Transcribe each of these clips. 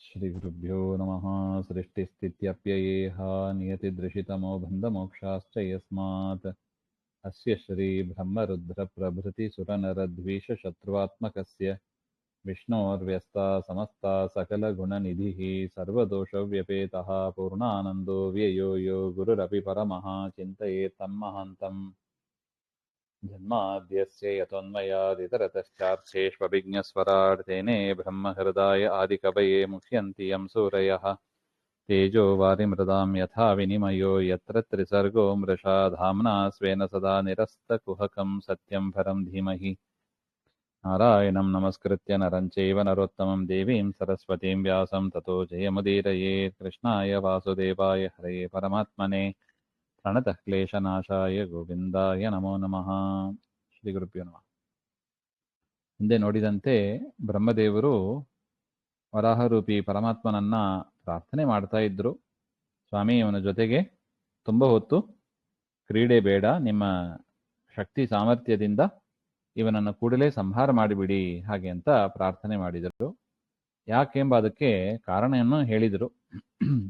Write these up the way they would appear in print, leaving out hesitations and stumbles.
श्रीगुरुभ्यो नमः। सृष्टिस्थित्यप्ययेह नियतिदृशितमो बन्धमोक्षाश्च यस्मात् अस्य श्रीब्रह्मरुद्रप्रभृतिसुरनरद्वीषशत्रुवात्मकस्य विष्णोर्व्यस्ता समस्ता सकलगुणनिधिः सर्वदोषव्यपेतः पूर्णानन्दो व्ययो यो गुरुरपि परमः चिन्तयेतं महान्तम्। जन्माद्यस्य यतोन्मयादितरतश्चार्थेष्वभिज्ञस्वराट् तेने ब्रह्महृदाय आदिकवये मुह्यन्ति यं सूरयः तेजो वारिमृदां यथा विनिमयो यत्र त्रिसर्गो मृषा धाम्ना स्वेन सदा निरस्तकुहकं सत्यं परं धीमहि। नारायणं नमस्कृत्य नरं चैव नरोत्तमं देवीं सरस्वतीं व्यासं ततो जयमुदीरयेत्। कृष्णाय वासुदेवाय हरे परमात्मने प्रणतः क्लेशनाशाय ಗೋವಿಂದಾಯ ನಮೋ ನಮಃ. ಶ್ರೀ ಗುರುಭ್ಯೋ ನಮಃ. ಹಿಂದೆ ನೋಡಿದಂತೆ ಬ್ರಹ್ಮದೇವರು ವರಾಹರೂಪಿ ಪರಮಾತ್ಮನನ್ನ ಪ್ರಾರ್ಥನೆ ಮಾಡ್ತಾ ಇದ್ರು. ಸ್ವಾಮಿ, ಇವನ ಜೊತೆಗೆ ತುಂಬ ಹೊತ್ತು ಕ್ರೀಡೆ ಬೇಡ, ನಿಮ್ಮ ಶಕ್ತಿ ಸಾಮರ್ಥ್ಯದಿಂದ ಇವನನ್ನು ಕೂಡಲೇ ಸಂಹಾರ ಮಾಡಿಬಿಡಿ ಹಾಗೆ ಅಂತ ಪ್ರಾರ್ಥನೆ ಮಾಡಿದರು. ಯಾಕೆಂಬ ಅದಕ್ಕೆ ಕಾರಣವನ್ನು ಹೇಳಿದರು.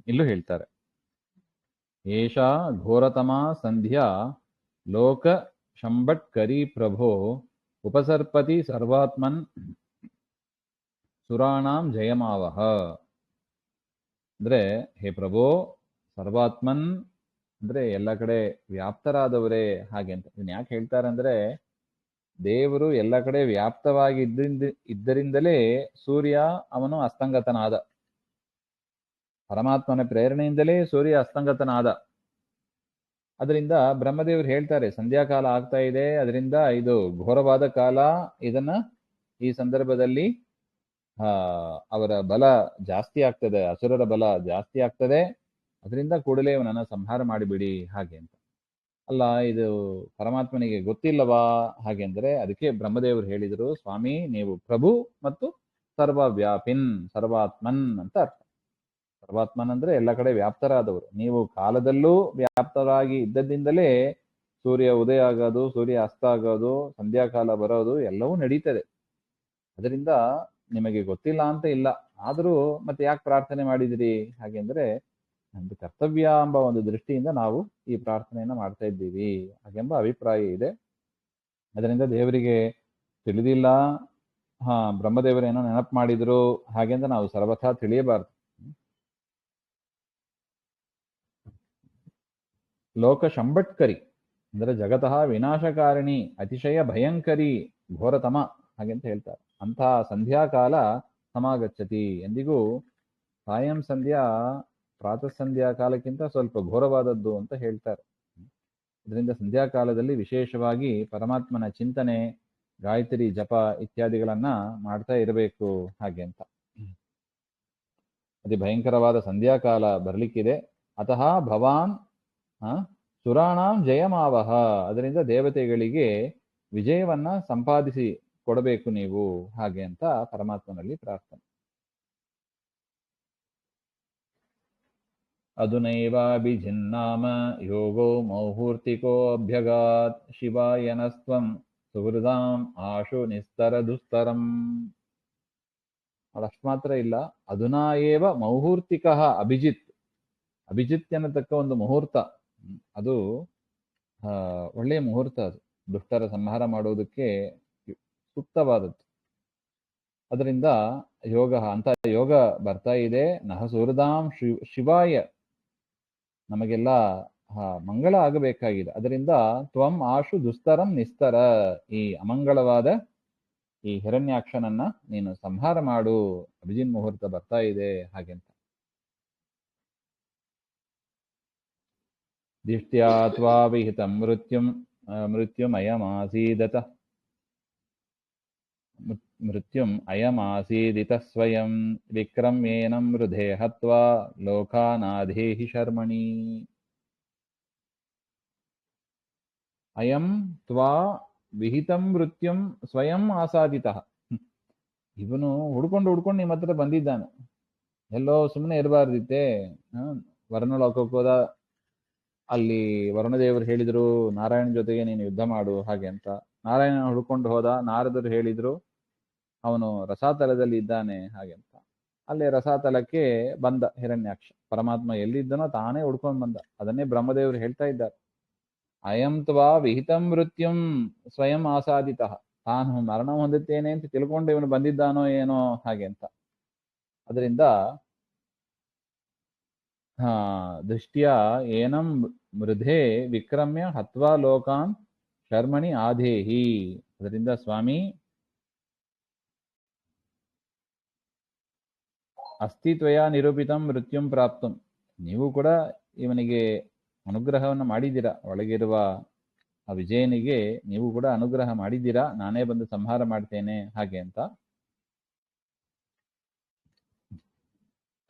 ಇಲ್ಲೂ ಹೇಳ್ತಾರೆ, ಏಷಾ ಘೋರತಮಾ ಸಂಧ್ಯಾ ಲೋಕ ಶಂಭಟ್ಕರಿ ಪ್ರಭೋ ಉಪಸರ್ಪತಿ ಸರ್ವಾತ್ಮನ್ ಸುರಾಣಾಂ ಜಯಮಾವಹ. ಅಂದ್ರೆ, ಹೇ ಪ್ರಭೋ, ಸರ್ವಾತ್ಮನ್ ಅಂದ್ರೆ ಎಲ್ಲ ಕಡೆ ವ್ಯಾಪ್ತರಾದವರೇ ಹಾಗೆ ಅಂತ. ಇದನ್ನ ಯಾಕೆ ಹೇಳ್ತಾರೆ ಅಂದ್ರೆ, ದೇವರು ಎಲ್ಲ ಕಡೆ ವ್ಯಾಪ್ತವಾಗಿ ಇದ್ದರಿಂದಲೇ ಸೂರ್ಯ ಅವನು ಅಸ್ತಂಗತನಾದ. ಪರಮಾತ್ಮನ ಪ್ರೇರಣೆಯಿಂದಲೇ ಸೂರ್ಯ ಅಸ್ತಂಗತನಾದ. ಅದರಿಂದ ಬ್ರಹ್ಮದೇವರು ಹೇಳ್ತಾರೆ, ಸಂಧ್ಯಾಕಾಲ ಆಗ್ತಾ ಇದೆ, ಅದರಿಂದ ಇದು ಘೋರವಾದ ಕಾಲ, ಇದನ್ನ ಈ ಸಂದರ್ಭದಲ್ಲಿ ಅವರ ಬಲ ಜಾಸ್ತಿ ಆಗ್ತದೆ, ಅಸುರರ ಬಲ ಜಾಸ್ತಿ ಆಗ್ತದೆ, ಅದರಿಂದ ಕೂಡಲೇ ಇವನನ್ನ ಸಂಹಾರ ಮಾಡಿಬಿಡಿ ಹಾಗೆ ಅಂತ. ಅಲ್ಲ, ಇದು ಪರಮಾತ್ಮನಿಗೆ ಗೊತ್ತಿಲ್ಲವಾ ಹಾಗೆ ಅಂದ್ರೆ, ಅದಕ್ಕೆ ಬ್ರಹ್ಮದೇವರು ಹೇಳಿದರು, ಸ್ವಾಮಿ ನೀವು ಪ್ರಭು ಮತ್ತು ಸರ್ವವ್ಯಾಪಿನ್ ಸರ್ವಾತ್ಮನ್ ಅಂತ ಅರ್ಥ. ಸರ್ವಾತ್ಮನ್ ಅಂದ್ರೆ ಎಲ್ಲ ಕಡೆ ವ್ಯಾಪ್ತರಾದವರು. ನೀವು ಕಾಲದಲ್ಲೂ ವ್ಯಾಪ್ತರಾಗಿ ಇದ್ದದ್ದಿಂದಲೇ ಸೂರ್ಯ ಉದಯ ಆಗೋದು, ಸೂರ್ಯ ಅಸ್ತ ಆಗೋದು, ಸಂಧ್ಯಾಕಾಲ ಬರೋದು ಎಲ್ಲವೂ ನಡೀತದೆ. ಅದರಿಂದ ನಿಮಗೆ ಗೊತ್ತಿಲ್ಲ ಅಂತ ಇಲ್ಲ. ಆದರೂ ಮತ್ತೆ ಯಾಕೆ ಪ್ರಾರ್ಥನೆ ಮಾಡಿದಿರಿ ಹಾಗೆಂದ್ರೆ, ನಮ್ದು ಕರ್ತವ್ಯ ಎಂಬ ಒಂದು ದೃಷ್ಟಿಯಿಂದ ನಾವು ಈ ಪ್ರಾರ್ಥನೆಯನ್ನ ಮಾಡ್ತಾ ಇದ್ದೀವಿ ಹಾಗೆಂಬ ಅಭಿಪ್ರಾಯ ಇದೆ. ಅದರಿಂದ ದೇವರಿಗೆ ತಿಳಿದಿಲ್ಲ, ಬ್ರಹ್ಮದೇವರೇನೋ ನೆನಪು ಮಾಡಿದ್ರು ಹಾಗೆಂದ ನಾವು ಸರ್ವಥಾ ತಿಳಿಯಬಾರ್ದು. ಲೋಕ ಶಂಭಟ್ಕರಿ ಅಂದ್ರೆ ಜಗತಃ ವಿನಾಶಕಾರಿಣಿ, ಅತಿಶಯ ಭಯಂಕರಿ, ಘೋರತಮ ಹಾಗೆಂತ ಹೇಳ್ತಾರೆ. ಅಂತಹ ಸಂಧ್ಯಾಕಾಲ ಸಮಾಗಚ್ಚತಿ. ಎಂದಿಗೂ ಸಾಯಂ ಸಂಧ್ಯಾ ಪ್ರಾತಃ ಸಂಧ್ಯಾ ಕಾಲಕ್ಕಿಂತ ಸ್ವಲ್ಪ ಘೋರವಾದದ್ದು ಅಂತ ಹೇಳ್ತಾರೆ. ಇದರಿಂದ ಸಂಧ್ಯಾಕಾಲದಲ್ಲಿ ವಿಶೇಷವಾಗಿ ಪರಮಾತ್ಮನ ಚಿಂತನೆ, ಗಾಯತ್ರಿ ಜಪ ಇತ್ಯಾದಿಗಳನ್ನ ಮಾಡ್ತಾ ಇರಬೇಕು ಹಾಗೆ ಅಂತ. ಅತಿ ಭಯಂಕರವಾದ ಸಂಧ್ಯಾಕಾಲ ಬರ್ಲಿಕ್ಕಿದೆ. ಅತಃ ಭವಾನ್ ಸುರಾಣಾಂ ಜಯಮಾವಹ, ಅದರಿಂದ ದೇವತೆಗಳಿಗೆ ವಿಜಯವನ್ನ ಸಂಪಾದಿಸಿ ಕೊಡಬೇಕು ನೀವು ಹಾಗೆ ಅಂತ ಪರಮಾತ್ಮನಲ್ಲಿ ಪ್ರಾರ್ಥನೆ. ಅದುನೈವಾಭಿಜಿನ್ನಾಮ ಯೋಗೋ ಮೌಹೂರ್ತಿಕೋ ಅಭ್ಯಗಾತ್ ಶಿವಾಯನಸ್ತ್ವಂ ಸುಹೃದಾಂ ಆಶು ನಿಸ್ತರ ದುಸ್ತರಂ. ಅಷ್ಟು ಮಾತ್ರ ಇಲ್ಲ, ಅಧುನಾ ಏವ ಮೌಹೂರ್ತಿಕ ಅಭಿಜಿತ್. ಅಭಿಜಿತ್ ಅನ್ನತಕ್ಕ ಒಂದು ಮುಹೂರ್ತ, ಅದು ಒಳ್ಳೆಯ ಮುಹೂರ್ತ. ಅದು ದುಷ್ಟರ ಸಂಹಾರ ಮಾಡುವುದಕ್ಕೆ ಸೂಕ್ತವಾದದ್ದು. ಅದರಿಂದ ಯೋಗ ಅಂತ ಯೋಗ ಬರ್ತಾ ಇದೆ. ನಹ ಸುಹೃದಾಂ ಶಿವಾಯ, ನಮಗೆಲ್ಲ ಮಂಗಳ ಆಗಬೇಕಾಗಿದೆ. ಅದರಿಂದ ತ್ವಂ ಆಶು ದುಸ್ತರಂ ನಿಸ್ತರ, ಈ ಅಮಂಗಳವಾದ ಈ ಹಿರಣ್ಯಾಕ್ಷನನ್ನ ನೀನು ಸಂಹಾರ ಮಾಡು, ಅಭಿಜಿನ್ ಮುಹೂರ್ತ ಬರ್ತಾ ಇದೆ ಹಾಗೆಂತ. ದಿಷ್ಟ್ಯಾ ತ್ವಾ ವಿಹಿತಂ ಮೃತ್ಯುಮಯಮಾಸೀದತ ಮೃತ್ಯುಂ ಅಯಮಾಸೀದಿತ ಸ್ವಯಂ ವಿಕ್ರಮ್ಯೇನಂ ಮೃಧೇ ಹತ್ವಾ ಲೋಕಾನಾಧೇಹಿ ಶರ್ಮಣಿ. ಅಯಂ ತ್ವಾ ವಿಹಿತಂ ಮೃತ್ಯುಂ ಸ್ವಯಂ ಆಸಾದಿತ. ಇವನು ಹುಡ್ಕೊಂಡು ನಿಮ್ಮ ಹತ್ರ ಬಂದಿದ್ದಾನೆ. ಎಲ್ಲೋ ಸುಮ್ಮನೆ ಇರಬಾರ್ದಿತ್ತೆ. ವರ್ಣಲೋಕಕ್ಕೆ ಹೋದ, ಅಲ್ಲಿ ವರುಣದೇವರು ಹೇಳಿದ್ರು ನಾರಾಯಣ ಜೊತೆಗೆ ನೀನು ಯುದ್ಧ ಮಾಡು ಹಾಗೆ ಅಂತ. ನಾರಾಯಣ ಹುಡ್ಕೊಂಡು ಹೋದ, ನಾರದರು ಹೇಳಿದ್ರು ಅವನು ರಸಾತಲದಲ್ಲಿ ಇದ್ದಾನೆ ಹಾಗೆ ಅಂತ. ಅಲ್ಲಿ ರಸಾತಲಕ್ಕೆ ಬಂದ ಹಿರಣ್ಯಾಕ್ಷ. ಪರಮಾತ್ಮ ಎಲ್ಲಿದ್ದನೋ ತಾನೇ ಹುಡ್ಕೊಂಡು ಬಂದ. ಅದನ್ನೇ ಬ್ರಹ್ಮದೇವರು ಹೇಳ್ತಾ ಇದ್ದಾರೆ, ಅಯಂ ತ್ವಾ ವಿಹಿತಂ ಮೃತ್ಯುಂ ಸ್ವಯಂ ಆಸಾದಿತ. ತಾನು ಮರಣ ಹೊಂದುತ್ತೇನೆ ಅಂತ ತಿಳ್ಕೊಂಡು ಇವನು ಬಂದಿದ್ದಾನೋ ಏನೋ ಹಾಗೆ ಅಂತ. ಅದರಿಂದ ದೃಷ್ಟ್ಯಾ ಏನಂ ಮೃಧೆ ವಿಕ್ರಮ್ಯ ಹತ್ವಾ ಲೋಕಾನ್ ಶರ್ಮಣಿ ಆಧೇಹಿ. ಅದರಿಂದ ಸ್ವಾಮಿ, ಅಸ್ತಿತ್ವಯ ನಿರೂಪಿತಂ ಮೃತ್ಯುಂ ಪ್ರಾಪ್ತಂ. ನೀವು ಕೂಡ ಇವನಿಗೆ ಅನುಗ್ರಹವನ್ನು ಮಾಡಿದ್ದೀರಾ. ಒಳಗಿರುವ ಆ ವಿಜಯನಿಗೆ ನೀವು ಕೂಡ ಅನುಗ್ರಹ ಮಾಡಿದ್ದೀರಾ, ನಾನೇ ಬಂದು ಸಂಹಾರ ಮಾಡ್ತೇನೆ ಹಾಗೆ ಅಂತ.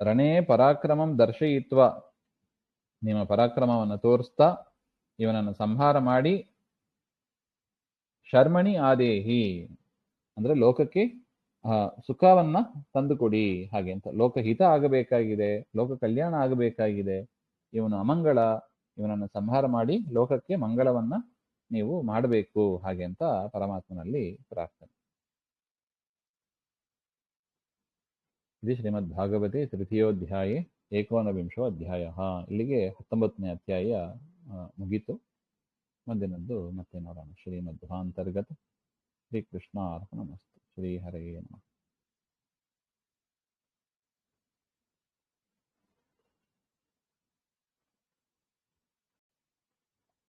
ರಣೇ ಪರಾಕ್ರಮಂ ದರ್ಶಯಿತ್ವ, ನಿಮ್ಮ ಪರಾಕ್ರಮವನ್ನು ತೋರಿಸ್ತಾ ಇವನನ್ನು ಸಂಹಾರ ಮಾಡಿ, ಶರ್ಮಣಿ ಆದೇಹಿ ಅಂದ್ರೆ ಲೋಕಕ್ಕೆ ಸುಖವನ್ನ ತಂದುಕೊಡಿ ಹಾಗೆ ಅಂತ. ಲೋಕಹಿತ ಆಗಬೇಕಾಗಿದೆ, ಲೋಕ ಕಲ್ಯಾಣ ಆಗಬೇಕಾಗಿದೆ, ಇವನು ಅಮಂಗಳ, ಇವನನ್ನು ಸಂಹಾರ ಮಾಡಿ ಲೋಕಕ್ಕೆ ಮಂಗಳವನ್ನ ನೀವು ಮಾಡಬೇಕು ಹಾಗೆ ಅಂತ ಪರಮಾತ್ಮನಲ್ಲಿ ಪ್ರಾರ್ಥನೆ. ಇದು ಶ್ರೀಮದ್ ಭಾಗವತೆ ತೃತೀಯೋಧ್ಯಾಯೇ ಏಕೋನವಿಂಶೋ ಅಧ್ಯಾಯ. ಇಲ್ಲಿಗೆ 19ನೇ ಅಧ್ಯಾಯ ಮುಗೀತು. ಮುಂದಿನದ್ದು ಮತ್ತೆ ನೋಡೋಣ. ಶ್ರೀಮದ್ ಅಂತರ್ಗತ ಶ್ರೀಕೃಷ್ಣ ಅರ್ಪಣಮಸ್ತು. ಶ್ರೀ ಹರಯೇ ನಮಃ.